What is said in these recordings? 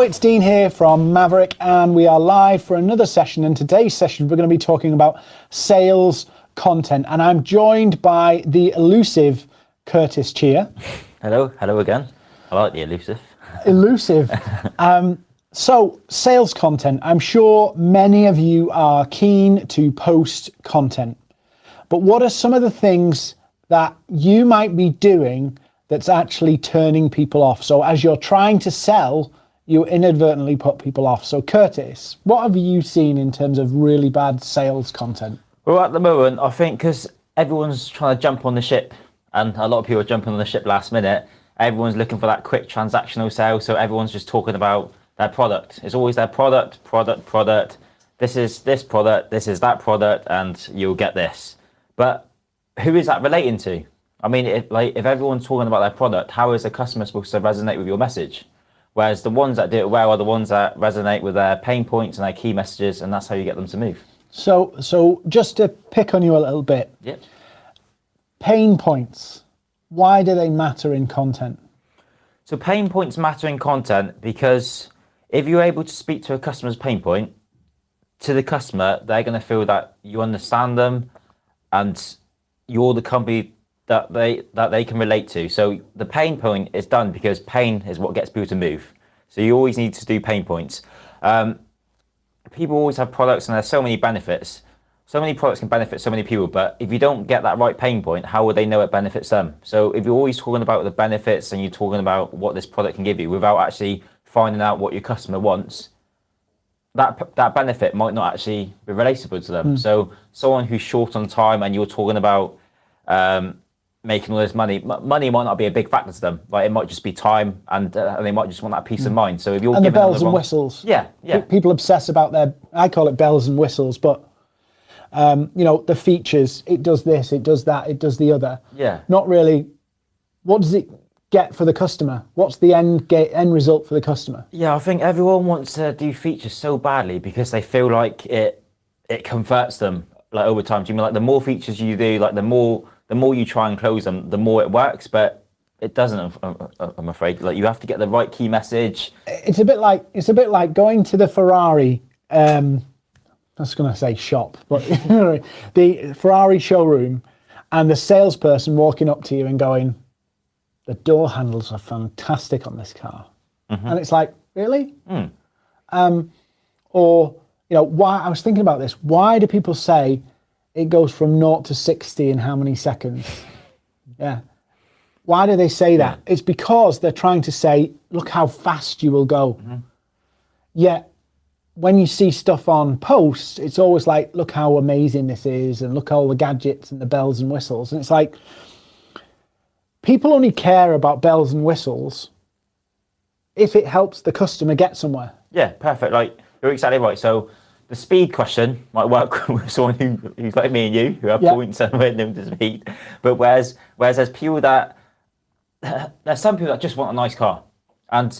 it's Dean here from Maverick, and we are live for another session. And today's session, we're going to be talking about sales content. And I'm joined by the elusive Kurtis Chia. Hello again. I like the elusive. Elusive. So, sales content. I'm sure many of you are keen to post content. But what are some of the things that you might be doing that's actually turning people off? So as you're trying to sell, you inadvertently put people off. So Kurtis, what have you seen in terms of really bad sales content? Well, at the moment, I think because everyone's trying to jump on the ship, and a lot of people are jumping on the ship last minute, everyone's looking for that quick transactional sale. So everyone's just talking about their product. It's always their product. This is this product, this is that product, and you'll get this. But who is that relating to? I mean, if everyone's talking about their product, how is a customer supposed to resonate with your message? Whereas the ones that do it well are the ones that resonate with their pain points and their key messages, and that's how you get them to move. So just to pick on you a little bit, Yep. Pain points, why do they matter in content? So pain points matter in content because if you're able to speak to a customer's pain point, to the customer, they're going to feel that you understand them and you're the company that they can relate to. So the pain point is done because pain is what gets people to move. So you always need to do pain points. People always have products and there's so many benefits. So many products can benefit so many people, but if you don't get that right pain point, how would they know it benefits them? So if you're always talking about the benefits and you're talking about what this product can give you without actually finding out what your customer wants, that benefit might not actually be relatable to them. So someone who's short on time and you're talking about making all this money might not be a big factor to them. Like it might just be time and they might just want that peace of mind. So if you're and the giving bells them and whistles. Yeah. People obsess about I call it bells and whistles, but the features, it does this, it does that, it does the other. Yeah. Not really, what does it get for the customer? What's the end result for the customer? Yeah, I think everyone wants to do features so badly because they feel like it converts them like over time. Do you mean like the more features you do, like the more you try and close them, the more it works, but it doesn't, I'm afraid. Like you have to get the right key message. It's a bit like going to the Ferrari I was going to say shop, but the Ferrari showroom and the salesperson walking up to you and going, the door handles are fantastic on this car. Mm-hmm. And it's like, really? Or, why, I was thinking about this. Why do people say it goes from 0 to 60 in how many seconds? Yeah. Why do they say that? It's because they're trying to say, look how fast you will go. Mm-hmm. Yet, when you see stuff on posts, it's always like, look how amazing this is, and look at all the gadgets and the bells and whistles. And it's like, people only care about bells and whistles if it helps the customer get somewhere. Yeah, perfect. Like, you're exactly right. So the speed question might work with someone who's like me and you, who have points and we're known to speed. But whereas there's people there's some people that just want a nice car. And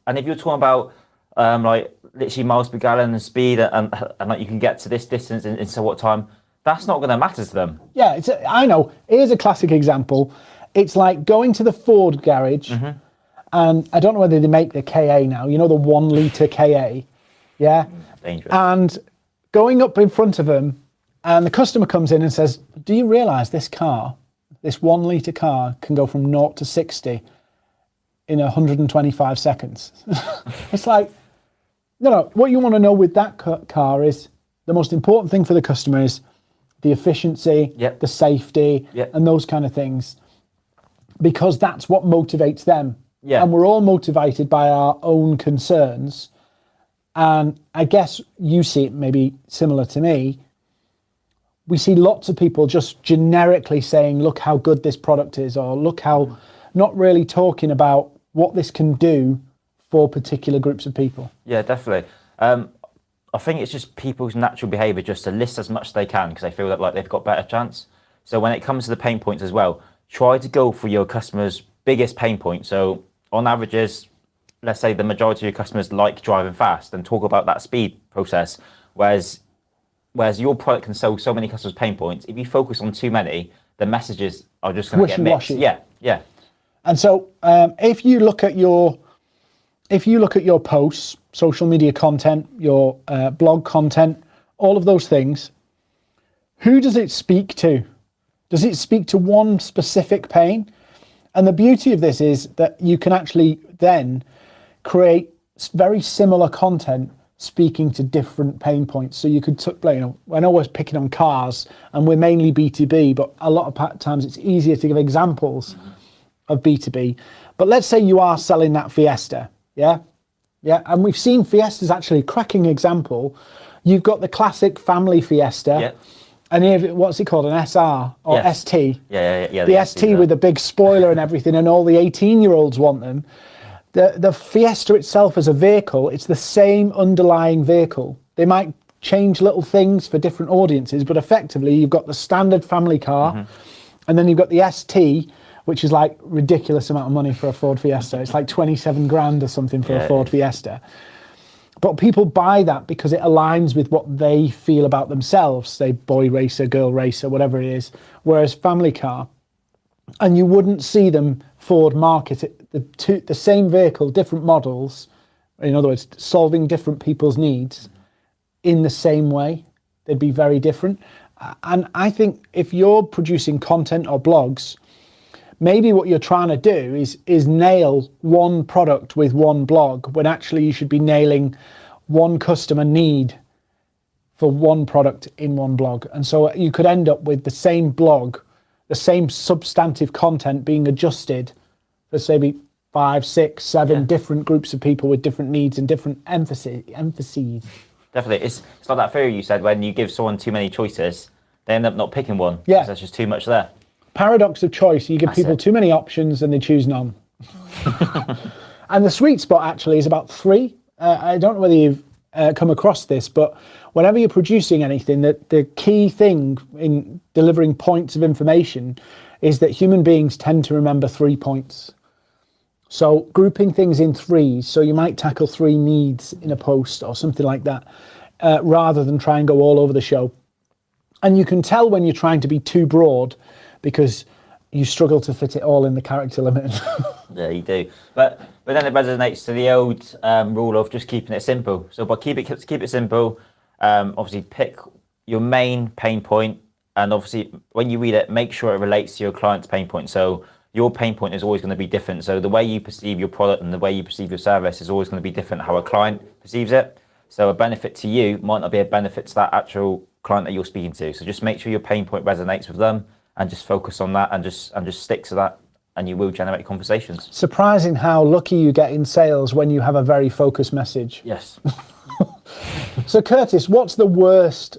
if you're talking about like literally miles per gallon and speed and like you can get to this distance in so what time, that's not going to matter to them. Yeah, I know. Here's a classic example. It's like going to the Ford garage, and I don't know whether they make the KA now, the 1 litre KA, yeah? Dangerous. And going up in front of them, and the customer comes in and says, do you realise this 1 litre car can go from 0 to 60 in 125 seconds? It's like, no, what you want to know with that car is the most important thing for the customer is the efficiency, the safety, and those kind of things, because that's what motivates them. Yeah. And we're all motivated by our own concerns. And I guess you see it maybe similar to me. We see lots of people just generically saying, look how good this product is, or look how, not really talking about what this can do for particular groups of people. Yeah, definitely. I think it's just people's natural behaviour just to list as much as they can because they feel that like they've got better chance. So when it comes to the pain points as well, try to go for your customer's biggest pain point. So on averages, let's say the majority of your customers like driving fast and talk about that speed process, whereas your product can solve so many customers' pain points. If you focus on too many, the messages are just going to get mixed. Yeah. And so if you look at if you look at your posts, social media content, your blog content, all of those things, who does it speak to? Does it speak to one specific pain? And the beauty of this is that you can actually then create very similar content speaking to different pain points. So you could, I know we're picking on cars and we're mainly B2B, but a lot of times it's easier to give examples of B2B. But let's say you are selling that Fiesta, yeah? And we've seen Fiesta's actually a cracking example. You've got the classic family Fiesta. Yep. And what's it called, an SR or Yes. ST? Yeah. The ST with the big spoiler and everything, and all the 18-year-olds want them. The Fiesta itself as a vehicle, it's the same underlying vehicle. They might change little things for different audiences, but effectively you've got the standard family car, and then you've got the ST, which is like ridiculous amount of money for a Ford Fiesta. It's like 27 grand or something for a Ford Fiesta. But people buy that because it aligns with what they feel about themselves, say boy racer, girl racer, whatever it is, whereas family car. And you wouldn't see them Ford market it, the same vehicle, different models, in other words, solving different people's needs in the same way. They'd be very different. And I think if you're producing content or blogs, maybe what you're trying to do is nail one product with one blog, when actually you should be nailing one customer need for one product in one blog. And so you could end up with the same blog, the same substantive content being adjusted for maybe 5, 6, 7 different groups of people with different needs and different emphases. Definitely. It's like that theory you said, when you give someone too many choices, they end up not picking one. Yeah. 'Cause there's just too much there. Paradox of choice. You give people too many options and they choose none. And the sweet spot actually is about 3. I don't know whether you've come across this, but whenever you're producing anything, the key thing in delivering points of information is that human beings tend to remember 3 points. So grouping things in 3s, so you might tackle 3 needs in a post or something like that, rather than try and go all over the show. And you can tell when you're trying to be too broad because you struggle to fit it all in the character limit. Yeah, you do. But then it resonates to the old rule of just keeping it simple. So by keep it simple, obviously pick your main pain point, and obviously when you read it, make sure it relates to your client's pain point. So your pain point is always going to be different. So the way you perceive your product and the way you perceive your service is always going to be different how a client perceives it. So a benefit to you might not be a benefit to that actual client that you're speaking to. So just make sure your pain point resonates with them, and just focus on that, and just stick to that, and you will generate conversations. Surprising how lucky you get in sales when you have a very focused message. Yes. So Kurtis, what's the worst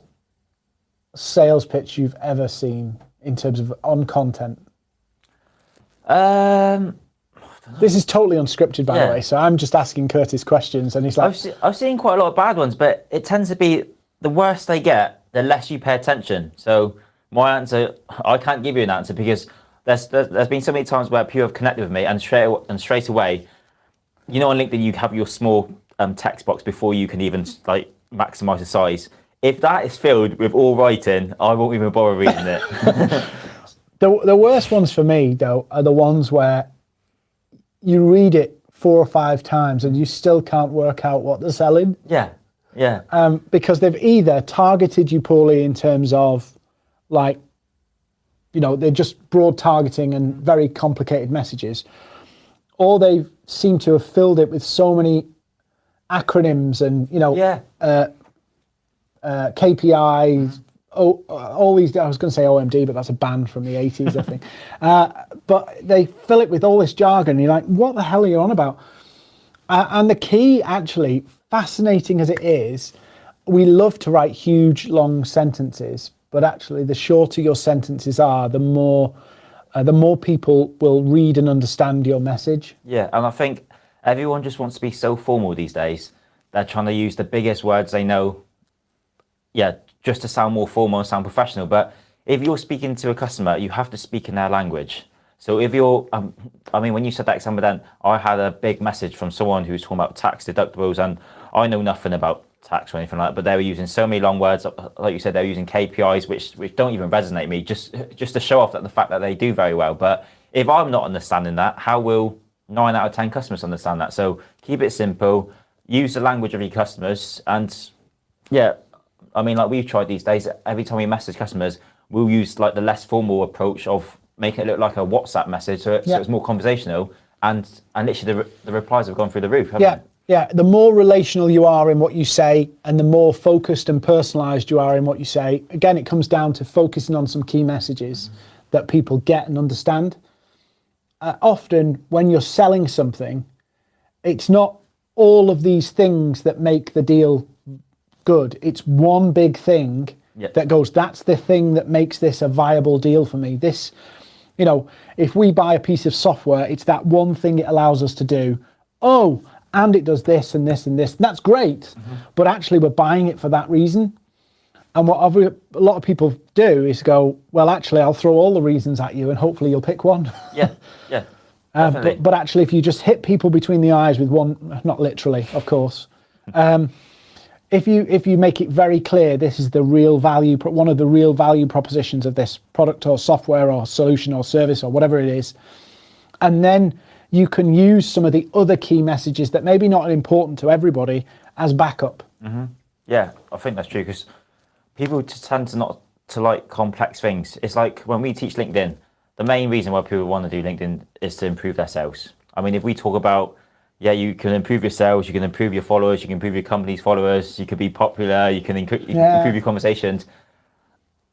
sales pitch you've ever seen in terms of on content? This is totally unscripted, by the way, so I'm just asking Kurtis questions, and he's like... I've seen quite a lot of bad ones, but it tends to be the worse they get, the less you pay attention. So my answer, I can't give you an answer, because there's been so many times where people have connected with me, and straight away, you know, on LinkedIn you have your small text box before you can even like maximize the size. If that is filled with all writing, I won't even bother reading it. The worst ones for me, though, are the ones where you read it 4 or 5 times and you still can't work out what they're selling. Yeah. Because they've either targeted you poorly in terms of, like, you know, they're just broad targeting and very complicated messages, or they seem to have filled it with so many acronyms and, you know, KPIs, all these. I was going to say OMD, but that's a band from the 80s, I think. But they fill it with all this jargon. You're like, what the hell are you on about? And the key, actually, fascinating as it is, we love to write huge, long sentences, but actually the shorter your sentences are, the more people will read and understand your message. Yeah, and I think everyone just wants to be so formal these days. They're trying to use the biggest words they know, just to sound more formal and sound professional. But if you're speaking to a customer, you have to speak in their language. So if you're, when you said that example then, I had a big message from someone who was talking about tax deductibles, and I know nothing about tax or anything like that, but they were using so many long words. Like you said, they were using KPIs, which don't even resonate with me, just to show off that the fact that they do very well. But if I'm not understanding that, how will 9 out of 10 customers understand that. So keep it simple, use the language of your customers. And yeah, I mean, like we've tried these days, every time we message customers, we'll use like the less formal approach of making it look like a WhatsApp message, so it's more conversational, and literally the replies have gone through the roof, haven't they? Yeah, the more relational you are in what you say and the more focused and personalised you are in what you say, again, it comes down to focusing on some key messages that people get and understand. Often when you're selling something, it's not all of these things that make the deal good. It's one big thing that goes, that's the thing that makes this a viable deal for me. This, you know, if we buy a piece of software, it's that one thing it allows us to do. Oh, and it does this and this and this. That's great, but actually we're buying it for that reason. And what a lot of people do is go, well, actually, I'll throw all the reasons at you and hopefully you'll pick one. Yeah. But actually, if you just hit people between the eyes with one, not literally, of course, if you make it very clear, this is the real value, one of the real value propositions of this product or software or solution or service or whatever it is, and then you can use some of the other key messages that maybe not important to everybody as backup. Yeah, I think that's true, because people tend to not to like complex things. It's like when we teach LinkedIn, the main reason why people want to do LinkedIn is to improve their sales. I mean, if we talk about, you can improve your sales, you can improve your followers, you can improve your company's followers, you can be popular, you can improve your conversations.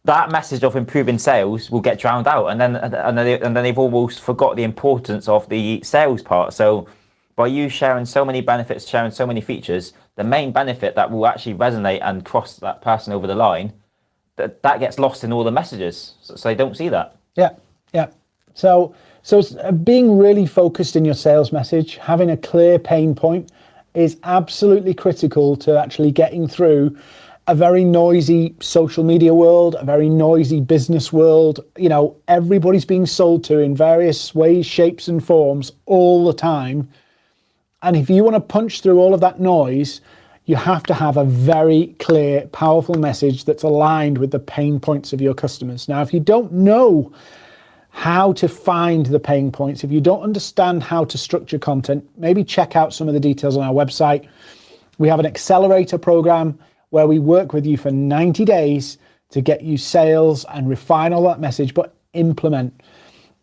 That message of improving sales will get drowned out, and then they've almost forgot the importance of the sales part. So by you sharing so many benefits, sharing so many features, the main benefit that will actually resonate and cross that person over the line, that gets lost in all the messages. So they don't see that. Yeah. So being really focused in your sales message, having a clear pain point is absolutely critical to actually getting through a very noisy social media world, a very noisy business world. You know, everybody's being sold to in various ways, shapes and forms all the time. And if you want to punch through all of that noise, you have to have a very clear, powerful message that's aligned with the pain points of your customers. Now, if you don't know how to find the pain points, if you don't understand how to structure content, maybe check out some of the details on our website. We have an accelerator program where we work with you for 90 days to get you sales and refine all that message, but implement.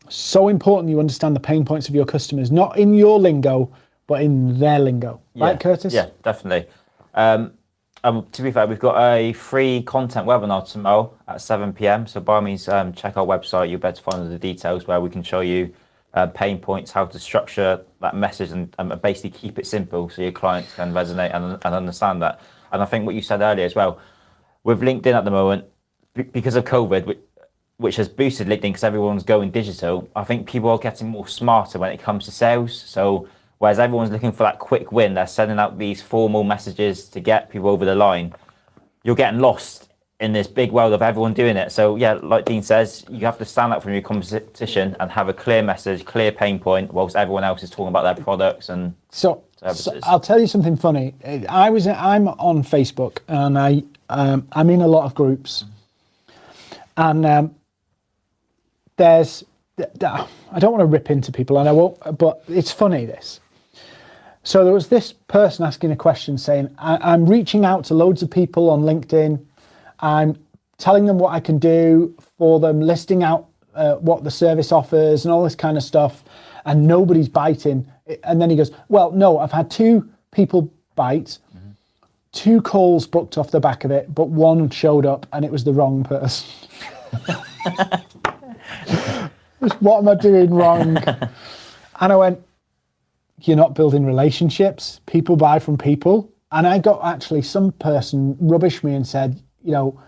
So important you understand the pain points of your customers, not in your lingo, but in their lingo. Right, Kurtis? Yeah, definitely. To be fair, we've got a free content webinar tomorrow at 7 p.m. So by all means, check our website. You'll be able to find all the details where we can show you pain points, how to structure that message, and basically keep it simple so your clients can resonate and understand that. And I think what you said earlier as well, with LinkedIn at the moment, because of COVID, which has boosted LinkedIn because everyone's going digital, I think people are getting more smarter when it comes to sales. So whereas everyone's looking for that quick win, they're sending out these formal messages to get people over the line. You're getting lost in this big world of everyone doing it. So yeah, like Dean says, you have to stand up from your competition and have a clear message, clear pain point, whilst everyone else is talking about their products and services. So I'll tell you something funny. I'm on Facebook and I'm in a lot of groups, and I don't want to rip into people, and I won't, but it's funny this. So there was this person asking a question saying, I'm reaching out to loads of people on LinkedIn. I'm telling them what I can do for them, listing out what the service offers and all this kind of stuff, and nobody's biting. And then he goes, well, no, I've had 2 people bite, 2 calls booked off the back of it, but 1 showed up and it was the wrong person. What am I doing wrong? And I went, you're not building relationships. People buy from people. And I got actually some person rubbish me and said, you know,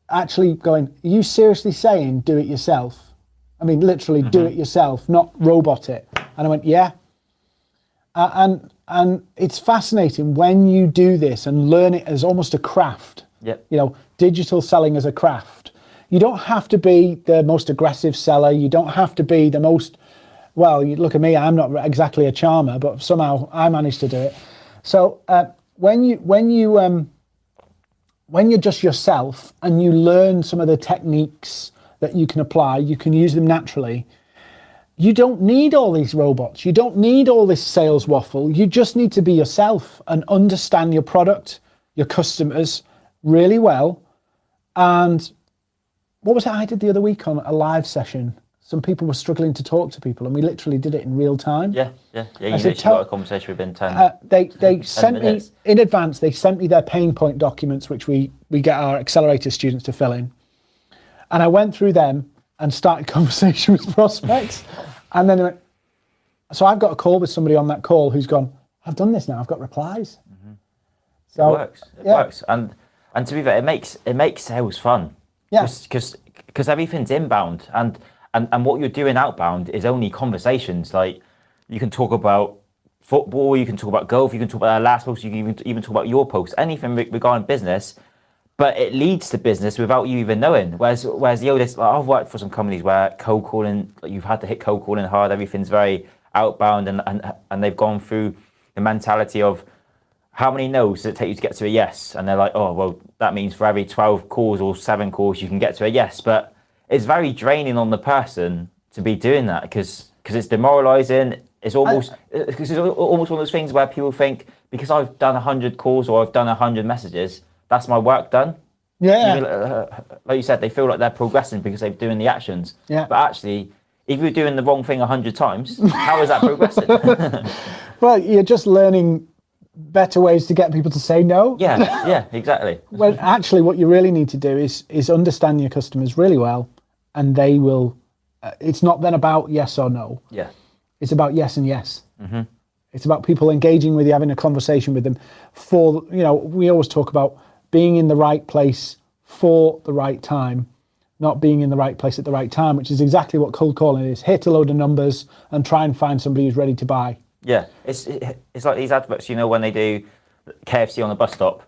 actually going, are you seriously saying do it yourself? I mean, literally do it yourself, not robot it. And I went, yeah. And it's fascinating when you do this and learn it as almost a craft. Yep. You know, digital selling as a craft. You don't have to be the most aggressive seller. You don't have to be the most, well, you look at me, I'm not exactly a charmer, but somehow I managed to do it. So when you're just yourself and you learn some of the techniques that you can apply, you can use them naturally, you don't need all these robots. You don't need all this sales waffle. You just need to be yourself and understand your product, your customers really well. And what was it I did the other week on a live session? Some people were struggling to talk to people, and we literally did it in real time. Yeah. You literally got a conversation within 10 They sent minutes. me, in advance, they sent me their pain point documents, which we get our accelerator students to fill in. And I went through them and started conversation with prospects. And then they went, so I've got a call with somebody on that call who's gone, I've done this now, I've got replies. Mm-hmm. So, it works. It works. And to be fair, it makes sales fun. Yeah. Because everything's inbound, and what you're doing outbound is only conversations. Like, you can talk about football, you can talk about golf, you can talk about our last post, you can even talk about your post, anything regarding business, but it leads to business without you even knowing. Whereas the oldest, like, I've worked for some companies where cold calling, you've had to hit cold calling hard, everything's very outbound, and they've gone through the mentality of, how many no's does it take you to get to a yes? And they're like, oh, well, that means for every 12 calls or 7 calls, you can get to a yes. But it's very draining on the person to be doing that, because it's demoralizing. It's almost one of those things where people think, because I've done 100 calls or I've done 100 messages, that's my work done. Yeah. Like you said, they feel like they're progressing because they're doing the actions. Yeah. But actually, if you're doing the wrong thing 100 times, how is that progressing? Well, you're just learning better ways to get people to say no. Yeah, exactly. Well, actually, what you really need to do is understand your customers really well, and they will. It's not then about yes or no. Yeah. It's about yes and yes. Mm-hmm. It's about people engaging with you, having a conversation with them. For, we always talk about being in the right place for the right time, not being in the right place at the right time, which is exactly what cold calling is. Hit a load of numbers and try and find somebody who's ready to buy. Yeah, it's like these adverts, when they do KFC on the bus stop.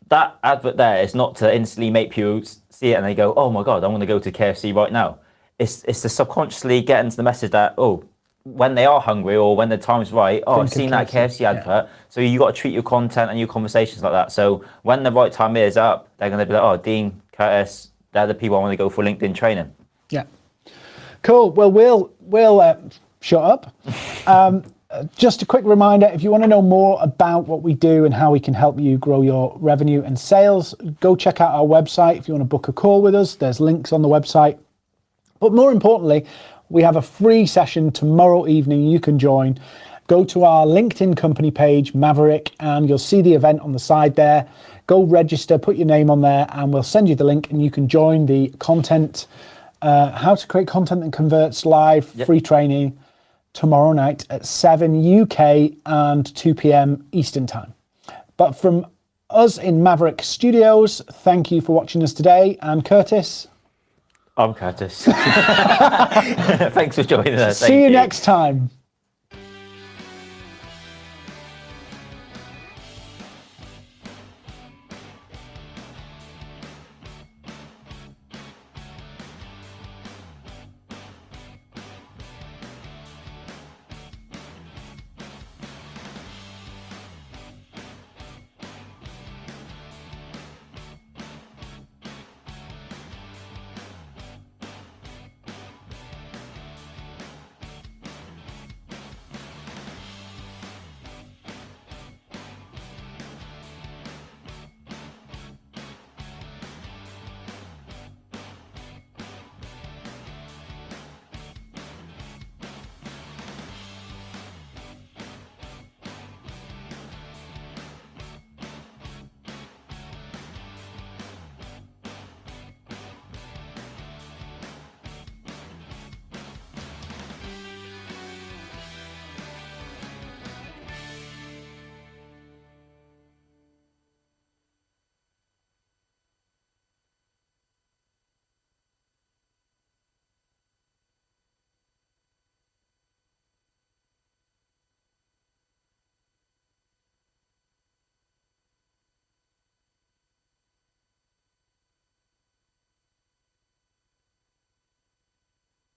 That advert there is not to instantly make people see it and they go, oh my God, I want to go to KFC right now. It's to subconsciously get into the message that, oh, when they are hungry or when the time's right, I've seen that KFC advert. Yeah. So you got to treat your content and your conversations like that. So when the right time is up, they're going to be like, oh, Dean, Kurtis, they're the people I want to go for LinkedIn training. Yeah. Cool. Well, we'll shut up. Just a quick reminder, if you want to know more about what we do and how we can help you grow your revenue and sales, go check out our website. If you want to book a call with us, there's links on the website. But more importantly, we have a free session tomorrow evening you can join. Go to our LinkedIn company page, Maverick, and you'll see the event on the side there. Go register, put your name on there, and we'll send you the link and you can join the content, how to create content that converts live, free training, tomorrow night at 7 UK and 2 p.m. Eastern time. But from us in Maverick Studios, thank you for watching us today. And Kurtis? I'm Kurtis. Thanks for joining us. See you next time.